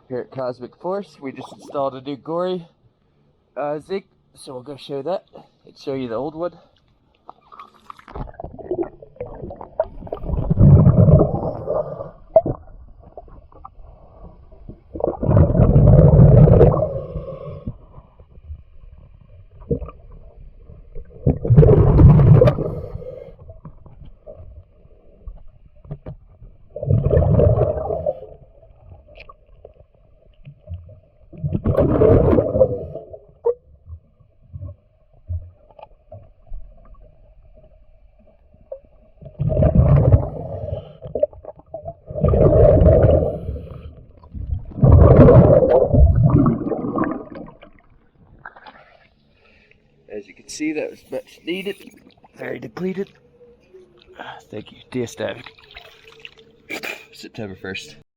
Here at Cosmic Force, we just installed a new Gori zinc, so we'll go show that and show you the old one. As you can see, that was much needed. Very depleted. Thank you, Dia Static. September 1st.